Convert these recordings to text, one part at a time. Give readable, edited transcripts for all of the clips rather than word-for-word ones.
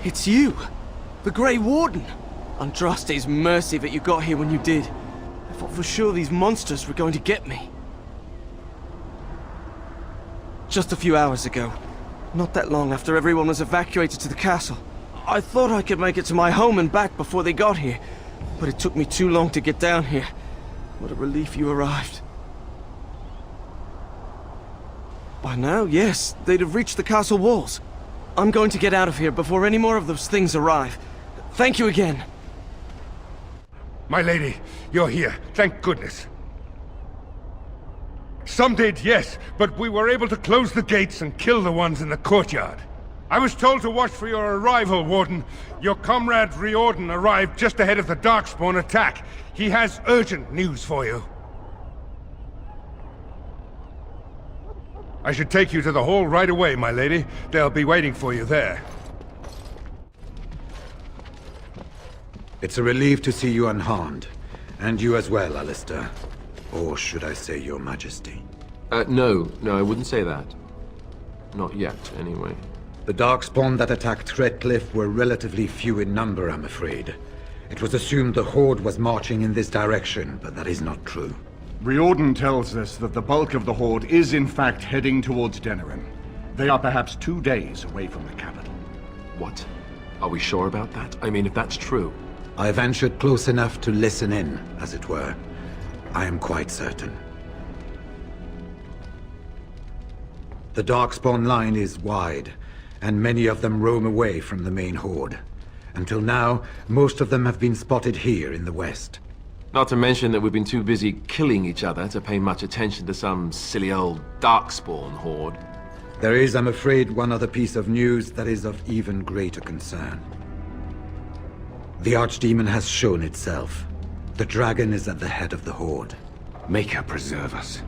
It's you! The Grey Warden! Andraste's mercy that you got here when you did. I thought for sure these monsters were going to get me. Just a few hours ago, not that long after everyone was evacuated to the castle, I thought I could make it to my home and back before they got here, but it took me too long to get down here. What a relief you arrived. By now, yes, they'd have reached the castle walls. I'm going to get out of here before any more of those things arrive. Thank you again. My lady, you're here. Thank goodness. Some did, yes, but we were able to close the gates and kill the ones in the courtyard. I was told to watch for your arrival, Warden. Your comrade Riordan arrived just ahead of the Darkspawn attack. He has urgent news for you. I should take you to the hall right away, my lady. They'll be waiting for you there. It's a relief to see you unharmed. And you as well, Alistair. Or should I say your majesty? No, I wouldn't say that. Not yet, anyway. The Darkspawn that attacked Redcliffe were relatively few in number, I'm afraid. It was assumed the Horde was marching in this direction, but that is not true. Riordan tells us that the bulk of the Horde is in fact heading towards Denerim. They are perhaps 2 days away from the capital. What? Are we sure about that? I mean, if that's true. I ventured close enough to listen in, as it were. I am quite certain. The Darkspawn line is wide, and many of them roam away from the main Horde. Until now, most of them have been spotted here in the west. Not to mention that we've been too busy killing each other to pay much attention to some silly old Darkspawn horde. There is, I'm afraid, one other piece of news that is of even greater concern. The Archdemon has shown itself. The dragon is at the head of the Horde. Make her preserve us.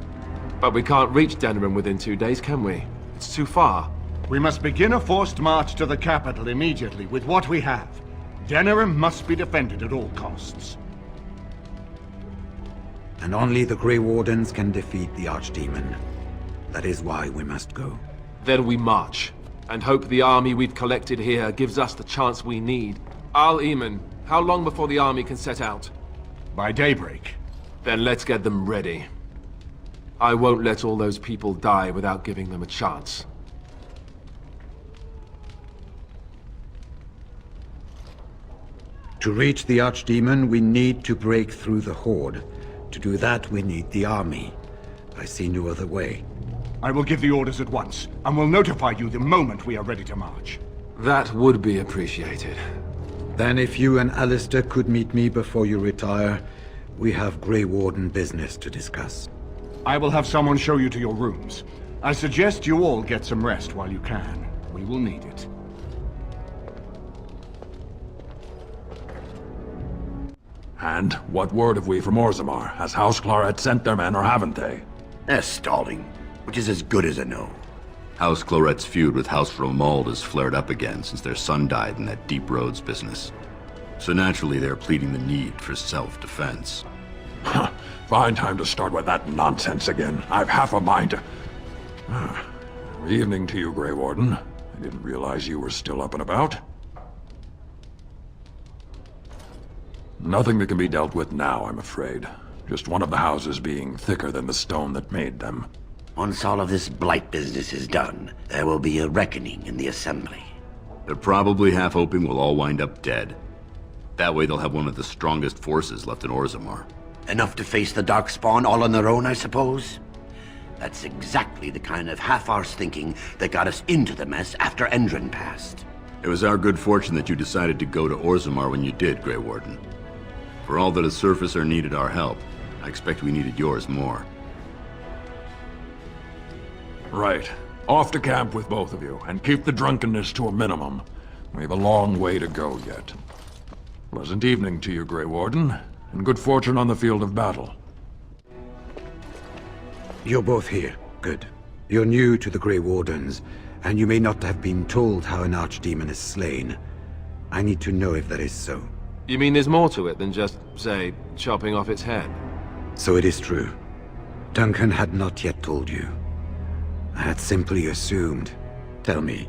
But we can't reach Denerim within 2 days, can we? It's too far. We must begin a forced march to the capital immediately with what we have. Denerim must be defended at all costs. And only the Grey Wardens can defeat the Archdemon. That is why we must go. Then we march, and hope the army we've collected here gives us the chance we need. Al-Eamon, how long before the army can set out? By daybreak. Then let's get them ready. I won't let all those people die without giving them a chance. To reach the Archdemon, we need to break through the Horde. To do that, we need the army. I see no other way. I will give the orders at once, and will notify you the moment we are ready to march. That would be appreciated. Then if you and Alistair could meet me before you retire, we have Grey Warden business to discuss. I will have someone show you to your rooms. I suggest you all get some rest while you can. We will need it. And what word have we from Orzammar? Has House Claret sent their men or haven't they? They're stalling, which is as good as a no. House Claret's feud with House Romald has flared up again since their son died in that Deep Roads business. So naturally they're pleading the need for self-defense. Huh. Fine time to start with that nonsense again. I've half a mind to... Evening to you, Grey Warden. I didn't realize you were still up and about. Nothing that can be dealt with now, I'm afraid. Just one of the houses being thicker than the stone that made them. Once all of this blight business is done, there will be a reckoning in the Assembly. They're probably half hoping we'll all wind up dead. That way they'll have one of the strongest forces left in Orzammar. Enough to face the Darkspawn all on their own, I suppose? That's exactly the kind of half-arsed thinking that got us into the mess after Endron passed. It was our good fortune that you decided to go to Orzammar when you did, Grey Warden. For all that a surfacer needed our help, I expect we needed yours more. Right. Off to camp with both of you, and keep the drunkenness to a minimum. We have a long way to go yet. Pleasant evening to you, Grey Warden, and good fortune on the field of battle. You're both here. Good. You're new to the Grey Wardens, and you may not have been told how an Archdemon is slain. I need to know if that is so. You mean there's more to it than just, say, chopping off its head? So it is true. Duncan had not yet told you. I had simply assumed. Tell me,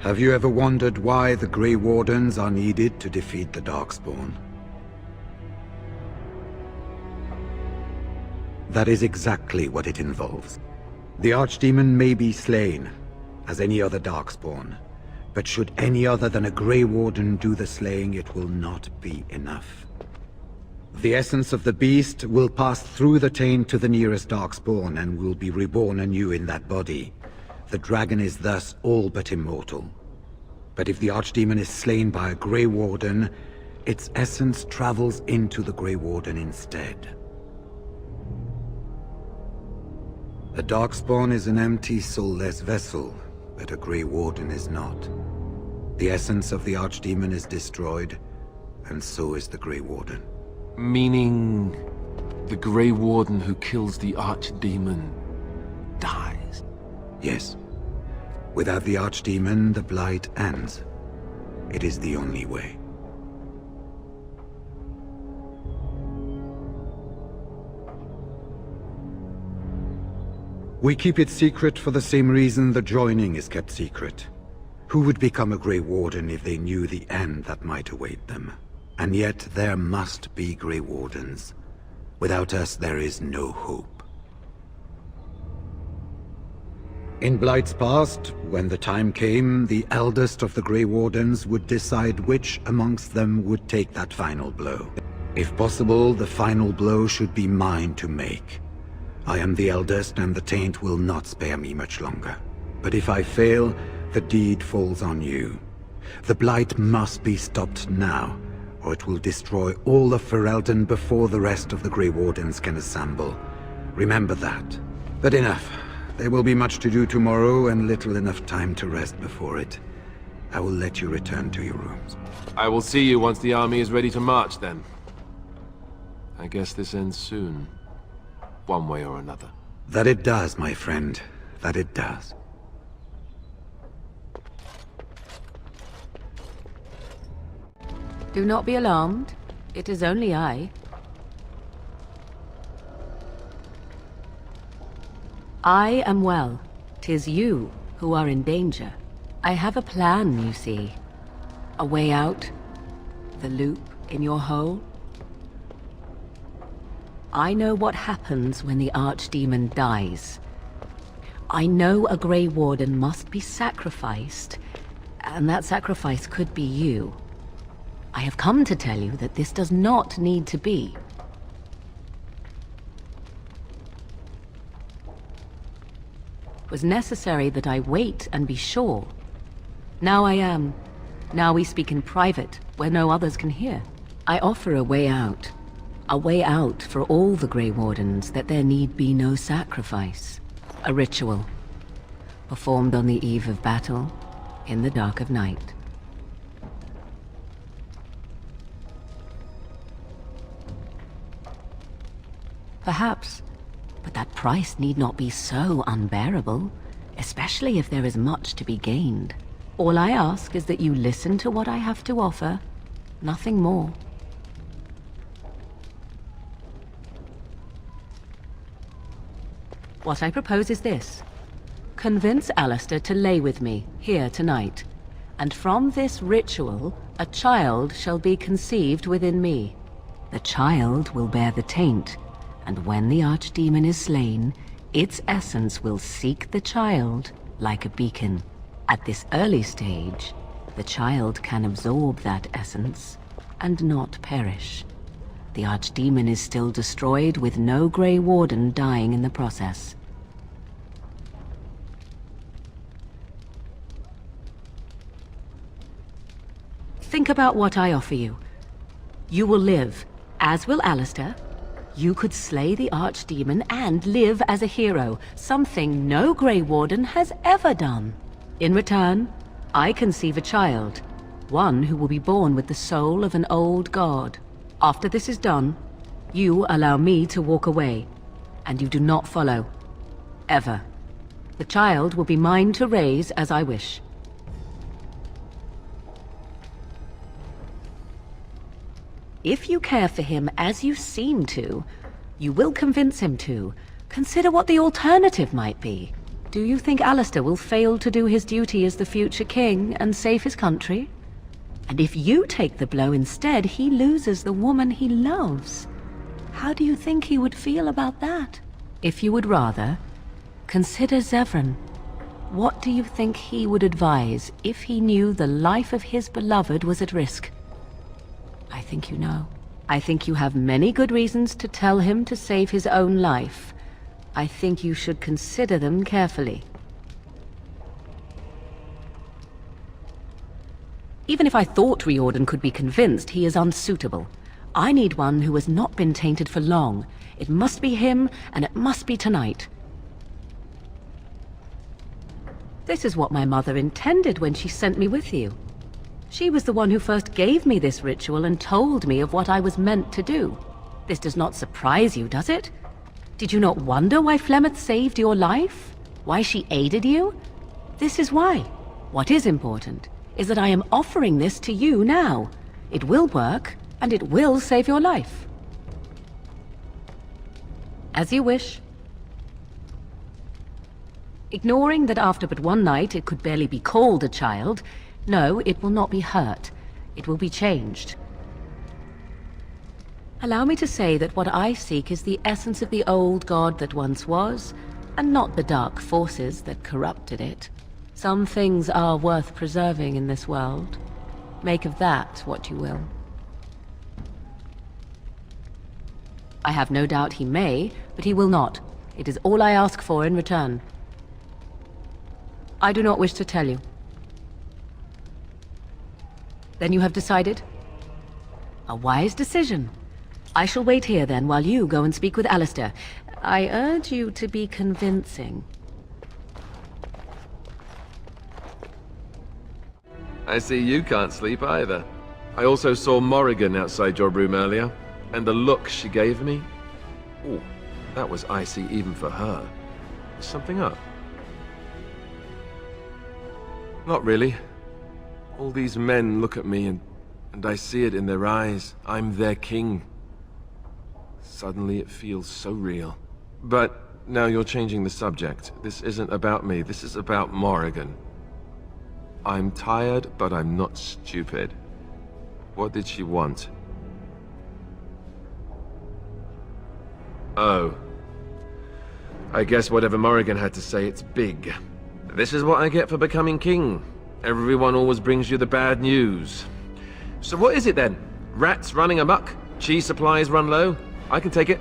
Have you ever wondered why the Grey Wardens are needed to defeat the Darkspawn? That is exactly what it involves. The Archdemon may be slain, as any other Darkspawn, but should any other than a Grey Warden do the slaying, it will not be enough. The essence of the beast will pass through the taint to the nearest Darkspawn and will be reborn anew in that body. The dragon is thus all but immortal. But if the Archdemon is slain by a Grey Warden, its essence travels into the Grey Warden instead. A Darkspawn is an empty, soulless vessel, but a Grey Warden is not. The essence of the Archdemon is destroyed, and so is the Grey Warden. Meaning, the Grey Warden who kills the Archdemon dies? Yes. Without the Archdemon, the Blight ends. It is the only way. We keep it secret for the same reason the joining is kept secret. Who would become a Grey Warden if they knew the end that might await them? And yet there must be Grey Wardens. Without us, there is no hope. In Blight's past, when the time came, the eldest of the Grey Wardens would decide which amongst them would take that final blow. If possible, the final blow should be mine to make. I am the eldest, and the taint will not spare me much longer. But if I fail, the deed falls on you. The Blight must be stopped now, or it will destroy all of Ferelden before the rest of the Grey Wardens can assemble. Remember that. But enough. There will be much to do tomorrow, and little enough time to rest before it. I will let you return to your rooms. I will see you once the army is ready to march, then. I guess this ends soon. One way or another. That it does, my friend. That it does. Do not be alarmed. It is only I. I am well. 'Tis you who are in danger. I have a plan, you see. A way out. The loop in your hole. I know what happens when the Archdemon dies. I know a Grey Warden must be sacrificed, and that sacrifice could be you. I have come to tell you that this does not need to be. It was necessary that I wait and be sure. Now I am. Now we speak in private, where no others can hear. I offer a way out. A way out for all the Grey Wardens, that there need be no sacrifice. A ritual, performed on the eve of battle, in the dark of night. Perhaps, but that price need not be so unbearable, especially if there is much to be gained. All I ask is that you listen to what I have to offer, nothing more. What I propose is this. Convince Alistair to lay with me, here tonight. And from this ritual, a child shall be conceived within me. The child will bear the taint, and when the Archdemon is slain, its essence will seek the child like a beacon. At this early stage, the child can absorb that essence and not perish. The Archdemon is still destroyed, with no Grey Warden dying in the process. Think about what I offer you. You will live, as will Alistair. You could slay the Archdemon and live as a hero, something no Grey Warden has ever done. In return, I conceive a child, one who will be born with the soul of an old god. After this is done, you allow me to walk away, and you do not follow. Ever. The child will be mine to raise as I wish. If you care for him as you seem to, you will convince him to. Consider what the alternative might be. Do you think Alistair will fail to do his duty as the future king and save his country? And if you take the blow instead, he loses the woman he loves. How do you think he would feel about that? If you would rather, consider Zevran. What do you think he would advise if he knew the life of his beloved was at risk? I think you know. I think you have many good reasons to tell him to save his own life. I think you should consider them carefully. Even if I thought Riordan could be convinced, he is unsuitable. I need one who has not been tainted for long. It must be him, and it must be tonight. This is what my mother intended when she sent me with you. She was the one who first gave me this ritual and told me of what I was meant to do. This does not surprise you, does it? Did you not wonder why Flemeth saved your life? Why she aided you? This is why. What is important is that I am offering this to you now. It will work, and it will save your life. As you wish. Ignoring that after but one night it could barely be called a child, no, it will not be hurt. It will be changed. Allow me to say that what I seek is the essence of the old god that once was, and not the dark forces that corrupted it. Some things are worth preserving in this world. Make of that what you will. I have no doubt he may, but he will not. It is all I ask for in return. I do not wish to tell you. Then you have decided? A wise decision. I shall wait here then while you go and speak with Alistair. I urge you to be convincing. I see you can't sleep either. I also saw Morrigan outside your room earlier, and the look she gave me. Ooh, that was icy even for her. Is something up? Not really. All these men look at me and I see it in their eyes. I'm their king. Suddenly it feels so real. But now you're changing the subject. This isn't about me, this is about Morrigan. I'm tired, but I'm not stupid. What did she want? Oh. I guess whatever Morrigan had to say, it's big. This is what I get for becoming king. Everyone always brings you the bad news. So what is it then? Rats running amok? Cheese supplies run low? I can take it.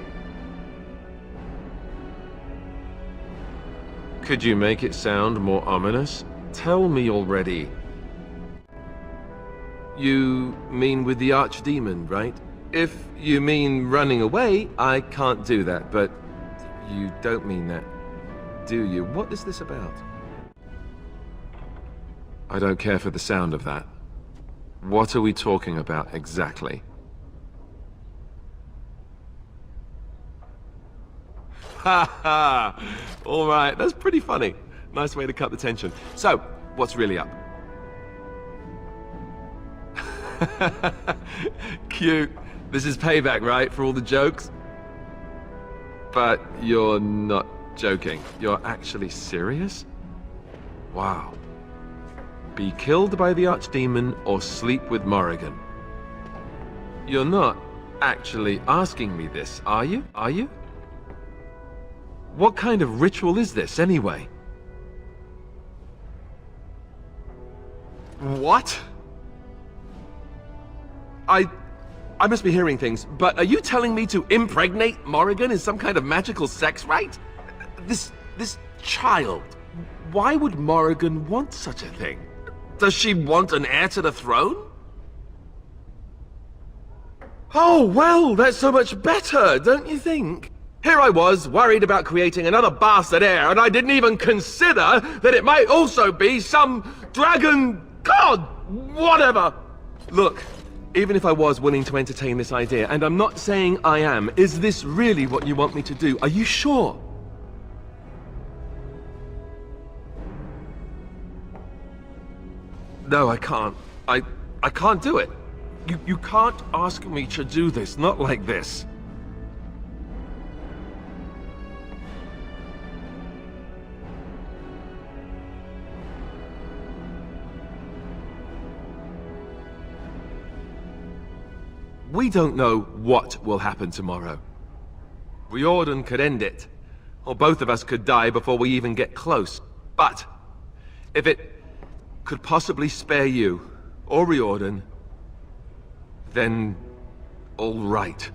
Could you make it sound more ominous? Tell me already. You mean with the archdemon, right? If you mean running away, I can't do that, but you don't mean that, do you? What is this about? I don't care for the sound of that. What are we talking about exactly? Ha ha! Alright, that's pretty funny. Nice way to cut the tension. So, what's really up? Cute. This is payback, right, for all the jokes? But you're not joking. You're actually serious? Wow. Be killed by the archdemon or sleep with Morrigan. You're not actually asking me this, are you? Are you? What kind of ritual is this, anyway? What? I must be hearing things, but are you telling me to impregnate Morrigan in some kind of magical sex rite? This child, why would Morrigan want such a thing? Does she want an heir to the throne? Oh, well, that's so much better, don't you think? Here I was, worried about creating another bastard heir, and I didn't even consider that it might also be some dragon god, whatever. Look, even if I was willing to entertain this idea, and I'm not saying I am, is this really what you want me to do? Are you sure? No, I can't. I can't do it. You can't ask me to do this, not like this. We don't know what will happen tomorrow. Riordan could end it, or both of us could die before we even get close. But if it could possibly spare you, or Riordan, then all right.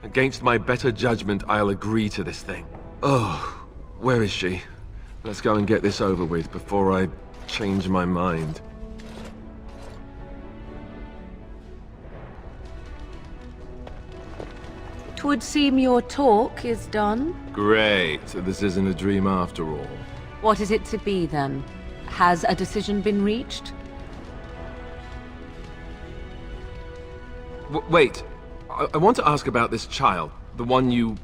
Against my better judgment, I'll agree to this thing. Oh, where is she? Let's go and get this over with before I change my mind. 'Twould seem your talk is done. Great, so this isn't a dream after all. What is it to be, then? Has a decision been reached? Wait, I want to ask about this child, the one you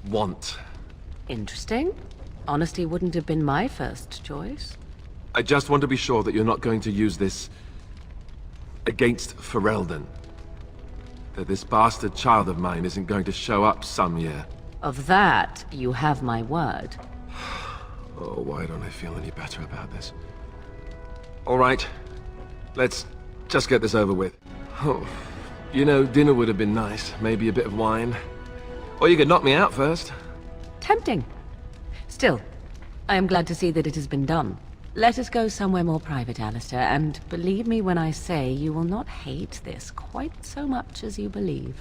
want. Interesting. Honesty wouldn't have been my first choice. I just want to be sure that you're not going to use this against Ferelden. That this bastard child of mine isn't going to show up some year. Of that, you have my word. Oh, why don't I feel any better about this? All right, let's just get this over with. Oh, you know, dinner would have been nice. Maybe a bit of wine. Or you could knock me out first. Tempting. Still, I am glad to see that it has been done. Let us go somewhere more private, Alistair, and believe me when I say you will not hate this quite so much as you believe.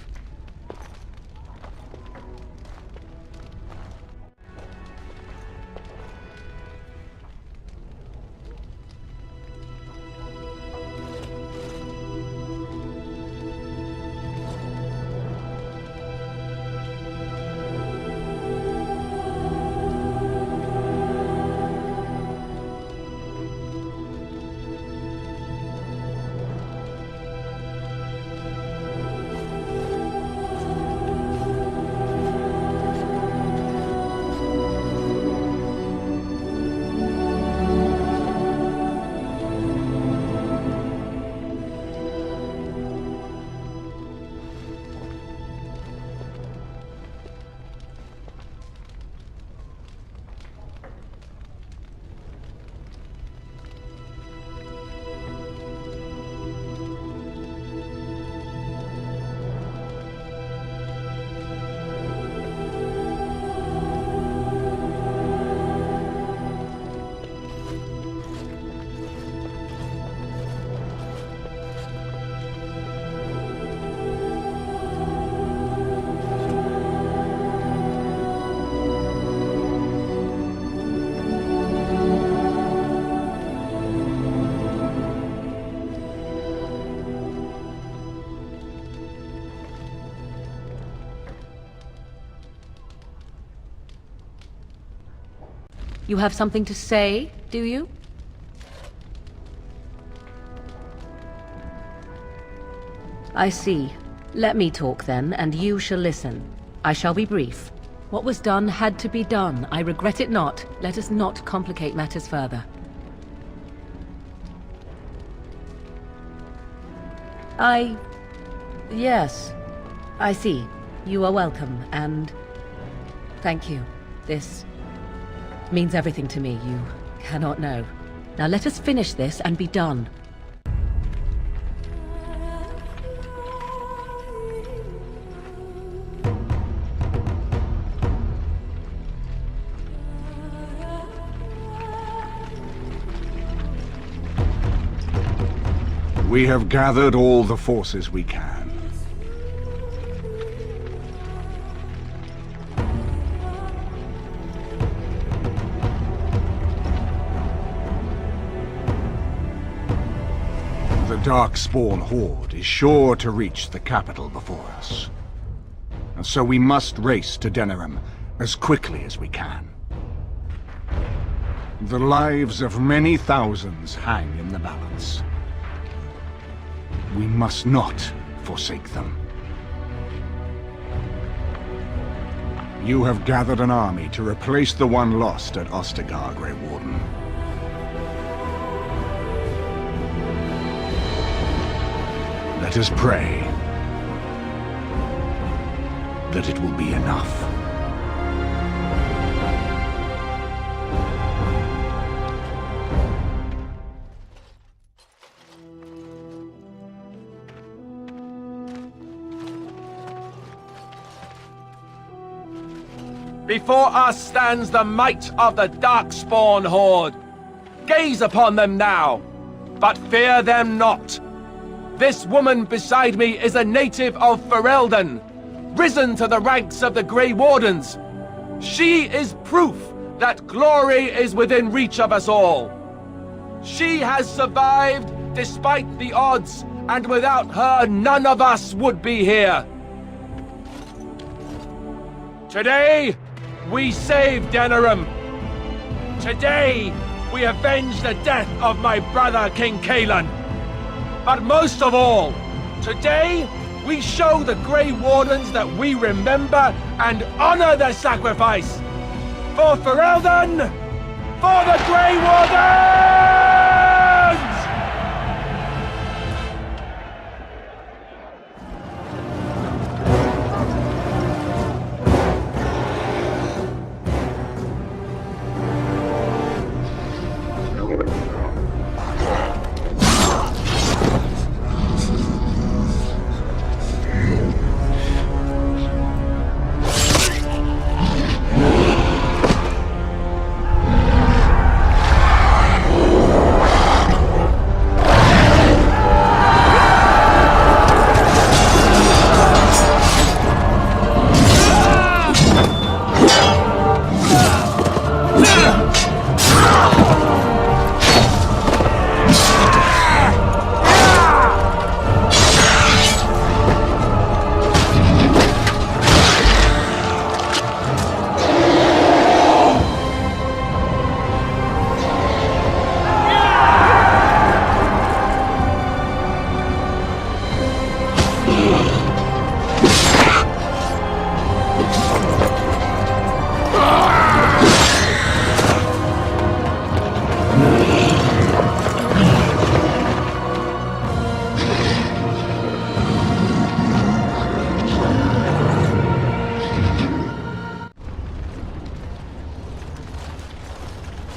You have something to say, do you? I see. Let me talk then, and you shall listen. I shall be brief. What was done had to be done. I regret it not. Let us not complicate matters further. Yes. I see. You are welcome, and... thank you. This means everything to me. You cannot know. Now let us finish this and be done. We have gathered all the forces we can. The Darkspawn Horde is sure to reach the capital before us. And so we must race to Denerim as quickly as we can. The lives of many thousands hang in the balance. We must not forsake them. You have gathered an army to replace the one lost at Ostagar, Grey Warden. Let us pray that it will be enough. Before us stands the might of the Darkspawn Horde. Gaze upon them now, but fear them not. This woman beside me is a native of Ferelden, risen to the ranks of the Grey Wardens. She is proof that glory is within reach of us all. She has survived despite the odds, and without her, none of us would be here. Today, we save Denerim. Today, we avenge the death of my brother, King Kaelan. But most of all, today, we show the Grey Wardens that we remember and honor their sacrifice. For Ferelden, for the Grey Wardens!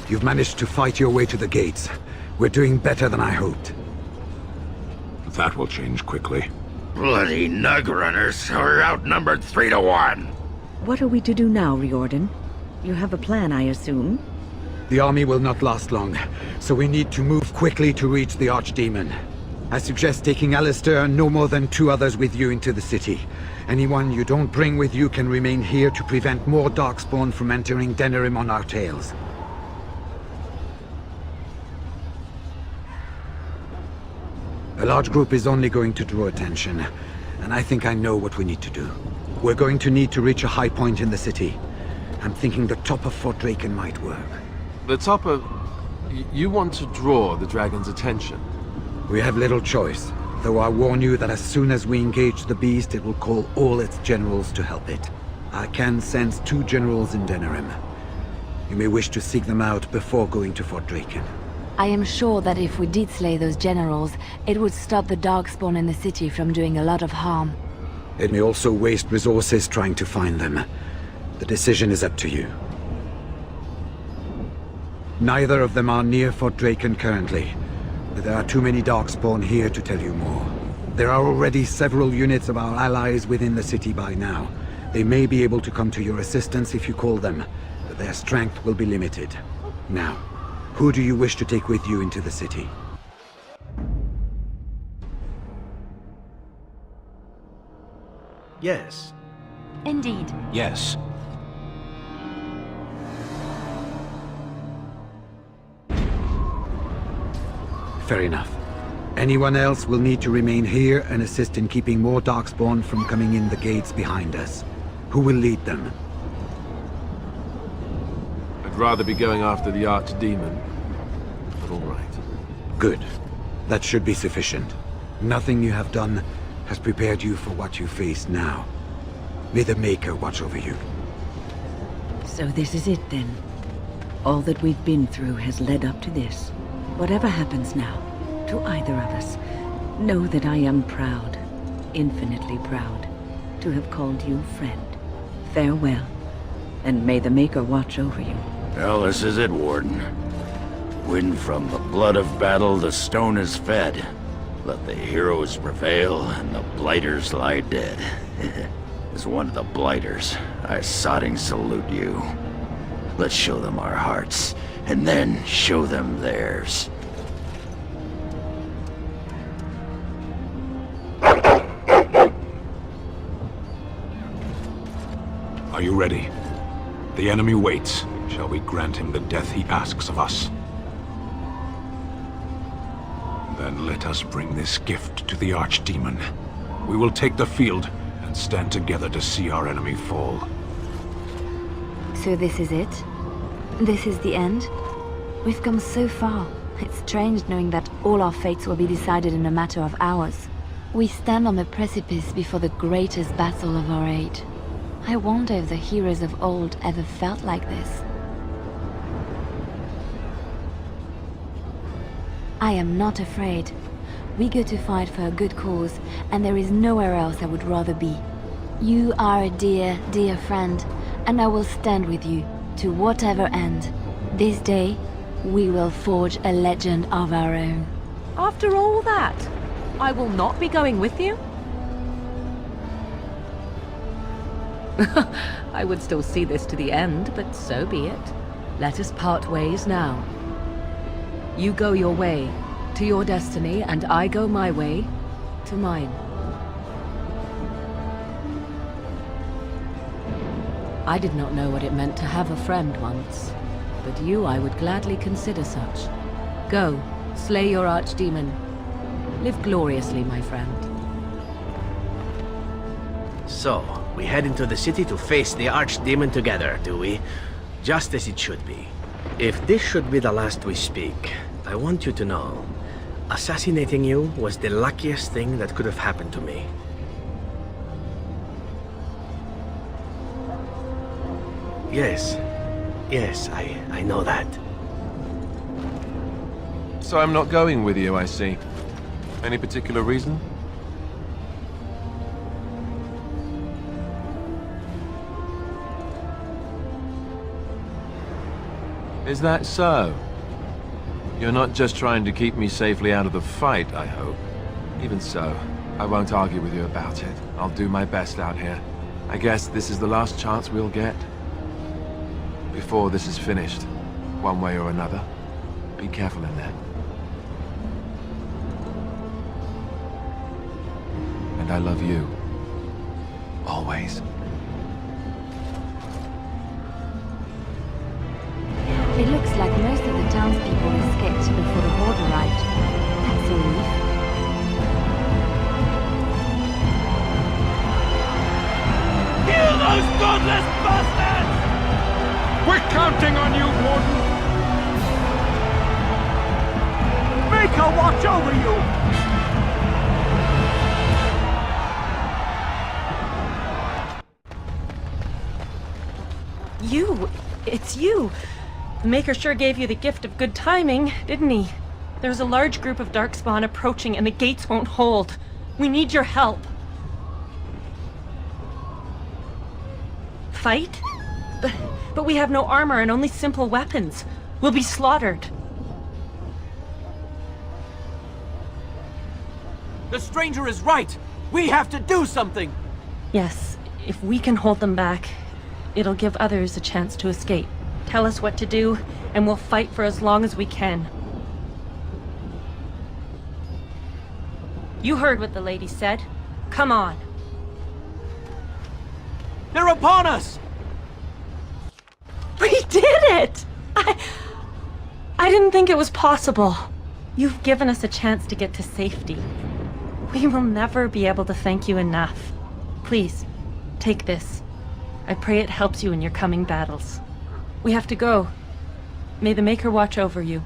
You've managed to fight your way to the gates. We're doing better than I hoped. That will change quickly. Bloody nug runners are outnumbered 3 to 1. What are we to do now, Riordan? You have a plan, I assume? The army will not last long, so we need to move quickly to reach the Archdemon. I suggest taking Alistair and no more than 2 others with you into the city. Anyone you don't bring with you can remain here to prevent more Darkspawn from entering Denerim on our tails. A large group is only going to draw attention, and I think I know what we need to do. We're going to need to reach a high point in the city. I'm thinking the top of Fort Draken might work. The top of... You want to draw the dragon's attention? We have little choice, though I warn you that as soon as we engage the beast, it will call all its generals to help it. I can sense 2 generals in Denerim. You may wish to seek them out before going to Fort Draken. I am sure that if we did slay those generals, it would stop the Darkspawn in the city from doing a lot of harm. It may also waste resources trying to find them. The decision is up to you. Neither of them are near Fort Draken currently, but there are too many Darkspawn here to tell you more. There are already several units of our allies within the city by now. They may be able to come to your assistance if you call them, but their strength will be limited. Now, who do you wish to take with you into the city? Yes. Indeed. Yes. Fair enough. Anyone else will need to remain here and assist in keeping more Darkspawn from coming in the gates behind us. Who will lead them? I'd rather be going after the Archdemon, but all right. Good. That should be sufficient. Nothing you have done has prepared you for what you face now. May the Maker watch over you. So this is it then. All that we've been through has led up to this. Whatever happens now, to either of us, know that I am proud, infinitely proud, to have called you friend. Farewell, and may the Maker watch over you. Well, this is it, Warden. When from the blood of battle the stone is fed, let the heroes prevail and the blighters lie dead. As one of the Blighters, I sodding salute you. Let's show them our hearts, and then show them theirs. Are you ready? The enemy waits. Shall we grant him the death he asks of us? Then let us bring this gift to the Archdemon. We will take the field and stand together to see our enemy fall. So this is it? This is the end? We've come so far. It's strange knowing that all our fates will be decided in a matter of hours. We stand on the precipice before the greatest battle of our age. I wonder if the heroes of old ever felt like this. I am not afraid. We go to fight for a good cause, and there is nowhere else I would rather be. You are a dear, dear friend, and I will stand with you to whatever end. This day, we will forge a legend of our own. After all that, I will not be going with you? I would still see this to the end, but so be it. Let us part ways now. You go your way, to your destiny, and I go my way, to mine. I did not know what it meant to have a friend once, but you I would gladly consider such. Go, slay your archdemon. Live gloriously, my friend. So, we head into the city to face the Archdemon together, do we? Just as it should be. If this should be the last we speak, I want you to know, assassinating you was the luckiest thing that could have happened to me. Yes, I know that. So I'm not going with you, I see. Any particular reason? Is that so? You're not just trying to keep me safely out of the fight, I hope. Even so, I won't argue with you about it. I'll do my best out here. I guess this is the last chance we'll get. Before this is finished, one way or another. Be careful in there. And I love you. Always. It looks like most of the townspeople escaped before the horde arrived. That's a relief. Kill those godless bastards! We're counting on you, Warden! Make her watch over you! You! It's you! The Maker sure gave you the gift of good timing, didn't he? There's a large group of Darkspawn approaching and the gates won't hold. We need your help. Fight? But we have no armor and only simple weapons. We'll be slaughtered. The stranger is right! We have to do something! Yes, if we can hold them back, it'll give others a chance to escape. Tell us what to do, and we'll fight for as long as we can. You heard what the lady said. Come on. They're upon us! We did it! I didn't think it was possible. You've given us a chance to get to safety. We will never be able to thank you enough. Please, take this. I pray it helps you in your coming battles. We have to go. May the Maker watch over you.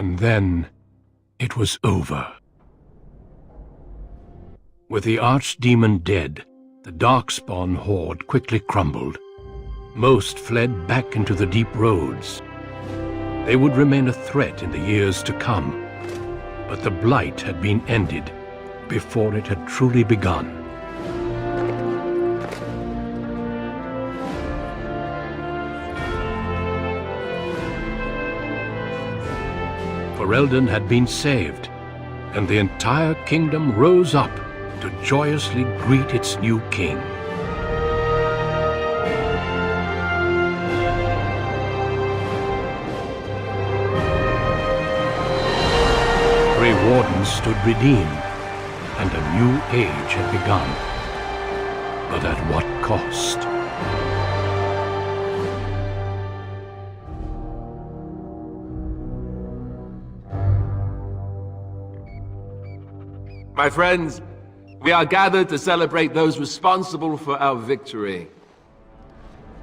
And then, it was over. With the Archdemon dead, the Darkspawn horde quickly crumbled. Most fled back into the deep roads. They would remain a threat in the years to come, but the Blight had been ended before it had truly begun. Ferelden had been saved, and the entire kingdom rose up to joyously greet its new king. Grey Wardens stood redeemed, and a new age had begun. But at what cost? My friends, we are gathered to celebrate those responsible for our victory.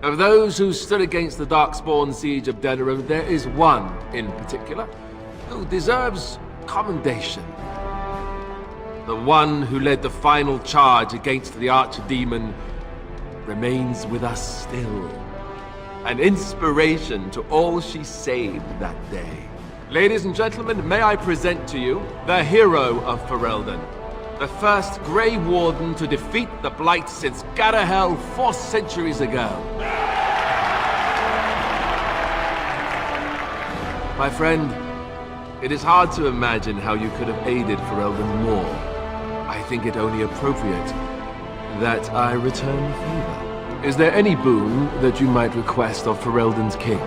Of those who stood against the Darkspawn siege of Denerim, there is one in particular who deserves commendation. The one who led the final charge against the Archdemon remains with us still. An inspiration to all she saved that day. Ladies and gentlemen, may I present to you the hero of Ferelden, the first Grey Warden to defeat the Blight since Garahel 4 centuries ago. My friend, it is hard to imagine how you could have aided Ferelden more. I think it only appropriate that I return the favor. Is there any boon that you might request of Ferelden's king?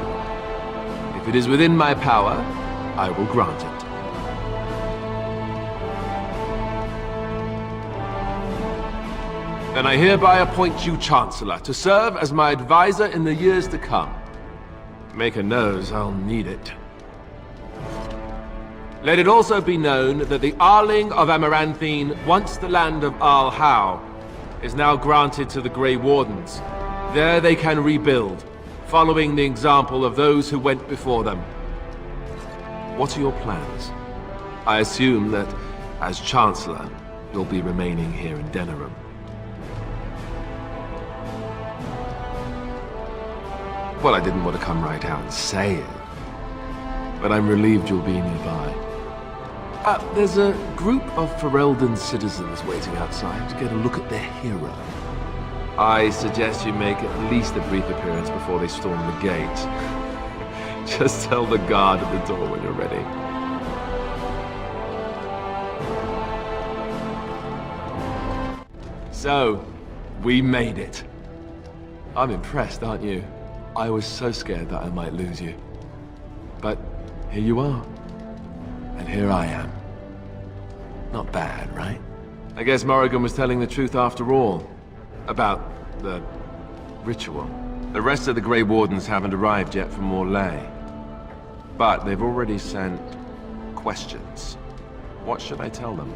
If it is within my power, I will grant it. Then I hereby appoint you Chancellor to serve as my advisor in the years to come. Make a nose, I'll need it. Let it also be known that the Arling of Amaranthine, once the land of Arl Howe, is now granted to the Grey Wardens. There they can rebuild, following the example of those who went before them. What are your plans? I assume that, as Chancellor, you'll be remaining here in Denerim. Well, I didn't want to come right out and say it, but I'm relieved you'll be nearby. There's a group of Ferelden citizens waiting outside to get a look at their hero. I suggest you make at least a brief appearance before they storm the gate. Just tell the guard at the door when you're ready. So, we made it. I'm impressed, aren't you? I was so scared that I might lose you. But here you are. And here I am. Not bad, right? I guess Morrigan was telling the truth after all. About the ritual. The rest of the Grey Wardens haven't arrived yet from Morlaix. But they've already sent questions. What should I tell them?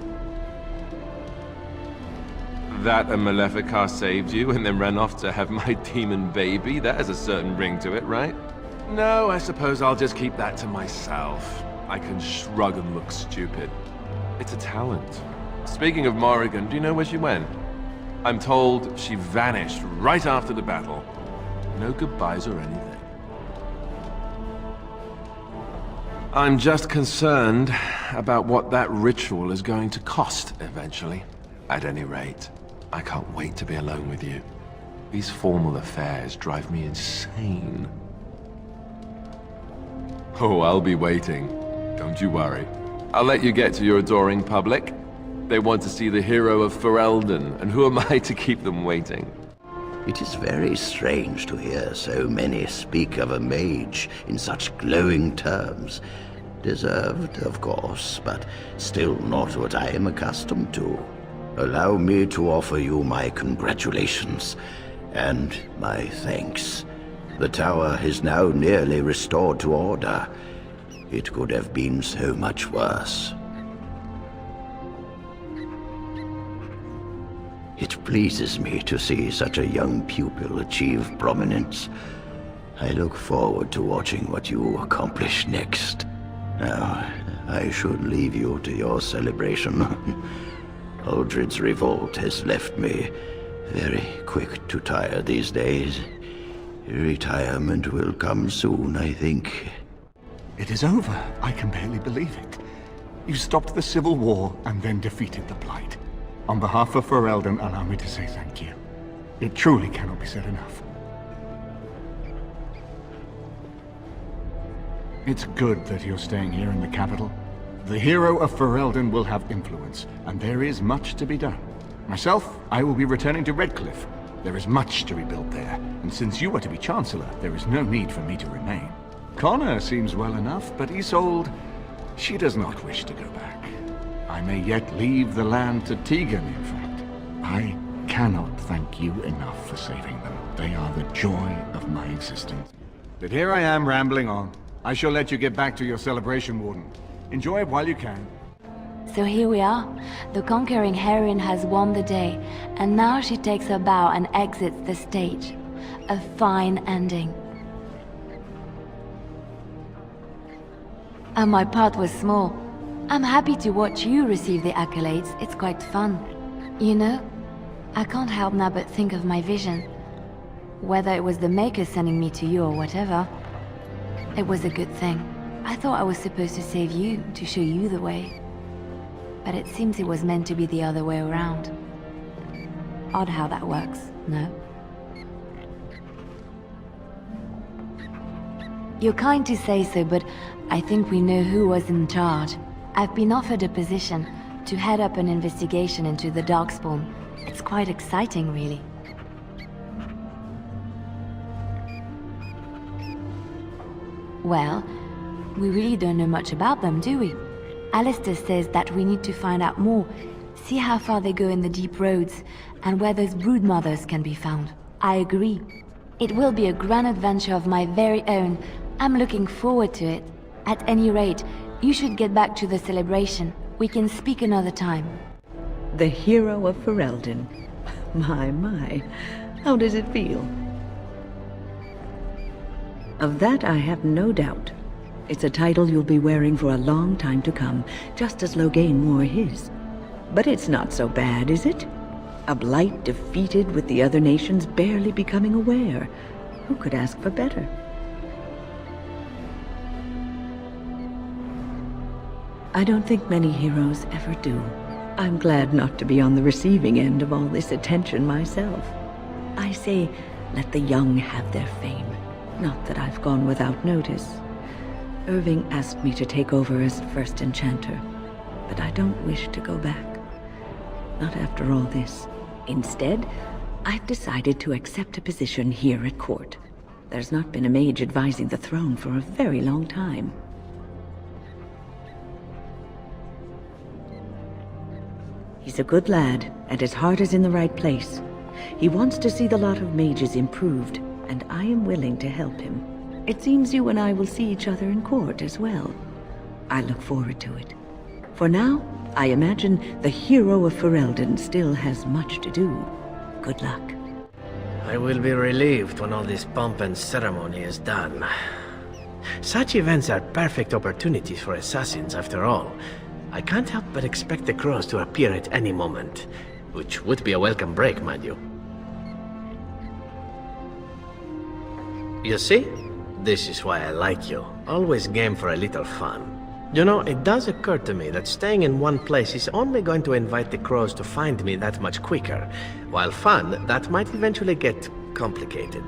That a Maleficar saved you and then ran off to have my demon baby? That has a certain ring to it, right? No, I suppose I'll just keep that to myself. I can shrug and look stupid. It's a talent. Speaking of Morrigan, do you know where she went? I'm told she vanished right after the battle. No goodbyes or anything. I'm just concerned about what that ritual is going to cost eventually. At any rate, I can't wait to be alone with you. These formal affairs drive me insane. Oh, I'll be waiting. Don't you worry. I'll let you get to your adoring public. They want to see the hero of Ferelden, and who am I to keep them waiting? It is very strange to hear so many speak of a mage in such glowing terms. Deserved, of course, but still not what I am accustomed to. Allow me to offer you my congratulations, and my thanks. The tower is now nearly restored to order. It could have been so much worse. It pleases me to see such a young pupil achieve prominence. I look forward to watching what you accomplish next. Now, I should leave you to your celebration. Uldred's revolt has left me very quick to tire these days. Retirement will come soon, I think. It is over. I can barely believe it. You stopped the Civil War and then defeated the Blight. On behalf of Ferelden, allow me to say thank you. It truly cannot be said enough. It's good that you're staying here in the capital. The hero of Ferelden will have influence, and there is much to be done. Myself, I will be returning to Redcliffe. There is much to rebuild there, and since you are to be Chancellor, there is no need for me to remain. Connor seems well enough, but Isolde, she does not wish to go back. I may yet leave the land to Tegan, in fact. I cannot thank you enough for saving them. They are the joy of my existence. But here I am rambling on. I shall let you get back to your celebration, Warden. Enjoy it while you can. So here we are. The conquering heroine has won the day, and now she takes her bow and exits the stage. A fine ending. And my part was small. I'm happy to watch you receive the accolades. It's quite fun. You know, I can't help now but think of my vision. Whether it was the Maker sending me to you or whatever, it was a good thing. I thought I was supposed to save you, to show you the way. But it seems it was meant to be the other way around. Odd how that works, no? You're kind to say so, but I think we know who was in charge. I've been offered a position to head up an investigation into the Darkspawn. It's quite exciting, really. Well, we really don't know much about them, do we? Alistair says that we need to find out more, see how far they go in the deep roads, and where those broodmothers can be found. I agree. It will be a grand adventure of my very own. I'm looking forward to it. At any rate, you should get back to the celebration. We can speak another time. The hero of Ferelden. My. How does it feel? Of that I have no doubt. It's a title you'll be wearing for a long time to come, just as Loghain wore his. But it's not so bad, is it? A blight defeated with the other nations barely becoming aware. Who could ask for better? I don't think many heroes ever do. I'm glad not to be on the receiving end of all this attention myself. I say, let the young have their fame. Not that I've gone without notice. Irving asked me to take over as first enchanter, but I don't wish to go back. Not after all this. Instead, I've decided to accept a position here at court. There's not been a mage advising the throne for a very long time. He's a good lad, and his heart is in the right place. He wants to see the lot of mages improved, and I am willing to help him. It seems you and I will see each other in court as well. I look forward to it. For now, I imagine the hero of Ferelden still has much to do. Good luck. I will be relieved when all this pomp and ceremony is done. Such events are perfect opportunities for assassins, after all. I can't help but expect the crows to appear at any moment, which would be a welcome break, mind you. You see? This is why I like you. Always game for a little fun. You know, it does occur to me that staying in one place is only going to invite the crows to find me that much quicker. While fun, that might eventually get complicated.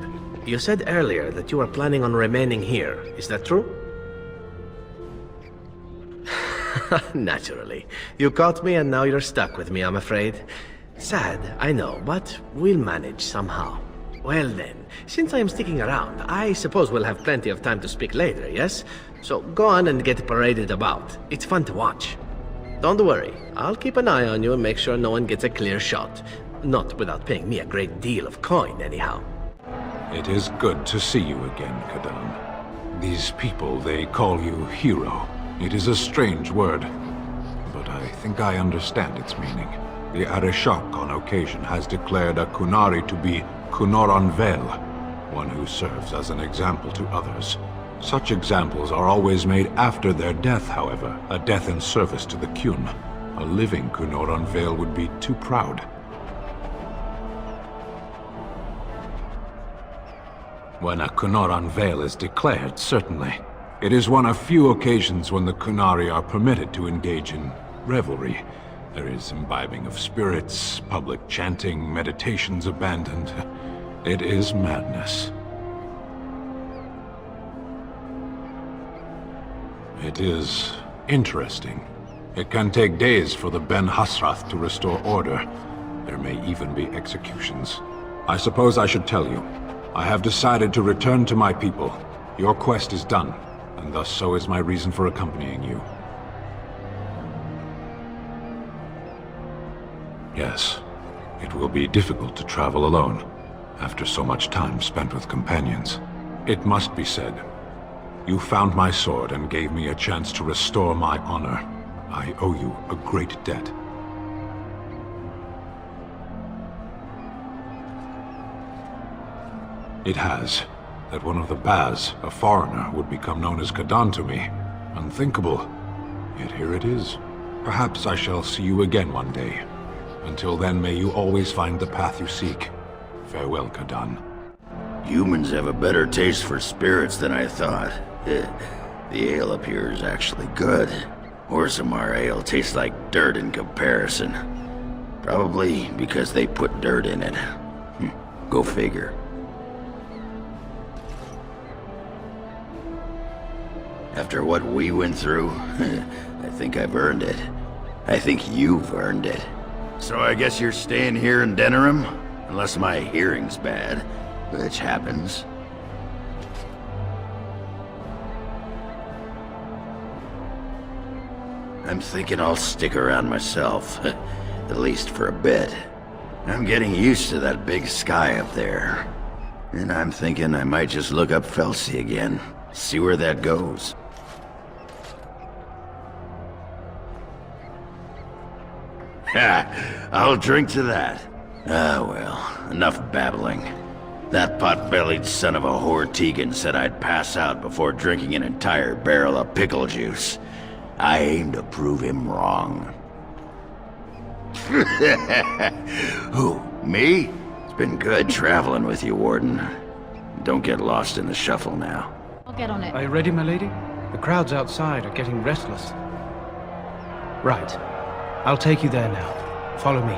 You said earlier that you were planning on remaining here. Is that true? Naturally. You caught me and now you're stuck with me, I'm afraid. Sad, I know, but we'll manage somehow. Well then, since I am sticking around, I suppose we'll have plenty of time to speak later, yes? So go on and get paraded about. It's fun to watch. Don't worry, I'll keep an eye on you and make sure no one gets a clear shot. Not without paying me a great deal of coin, anyhow. It is good to see you again, Kadan. These people, they call you hero. It is a strange word, but I think I understand its meaning. The Arishok on occasion has declared a Kunari to be Kunoran Vel, one who serves as an example to others. Such examples are always made after their death, however, a death in service to the Kyun. A living Kunoran Vale would be too proud. When a Kunoran Vale is declared, certainly. It is one of few occasions when the Kunari are permitted to engage in revelry. There is imbibing of spirits, public chanting, meditations abandoned. It is madness. It is interesting. It can take days for the Ben Hasrath to restore order. There may even be executions. I suppose I should tell you. I have decided to return to my people. Your quest is done, and thus so is my reason for accompanying you. Yes, it will be difficult to travel alone, after so much time spent with companions. It must be said, you found my sword and gave me a chance to restore my honor. I owe you a great debt. It has. That one of the Baz, a foreigner, would become known as Kadan to me. Unthinkable. Yet here it is. Perhaps I shall see you again one day. Until then, may you always find the path you seek. Farewell, Kadan. Humans have a better taste for spirits than I thought. The ale up here is actually good. Orzammar ale tastes like dirt in comparison. Probably because they put dirt in it. Go figure. After what we went through, I think I've earned it. I think you've earned it. So I guess you're staying here in Denerim? Unless my hearing's bad, which happens. I'm thinking I'll stick around myself, at least for a bit. I'm getting used to that big sky up there. And I'm thinking I might just look up Felsi again, see where that goes. Ha! I'll drink to that. Ah, well, enough babbling. That pot-bellied son of a whore Tegan said I'd pass out before drinking an entire barrel of pickle juice. I aim to prove him wrong. Who, me? It's been good traveling with you, Warden. Don't get lost in the shuffle now. I'll get on it. Are you ready, my lady? The crowds outside are getting restless. Right. I'll take you there now. Follow me.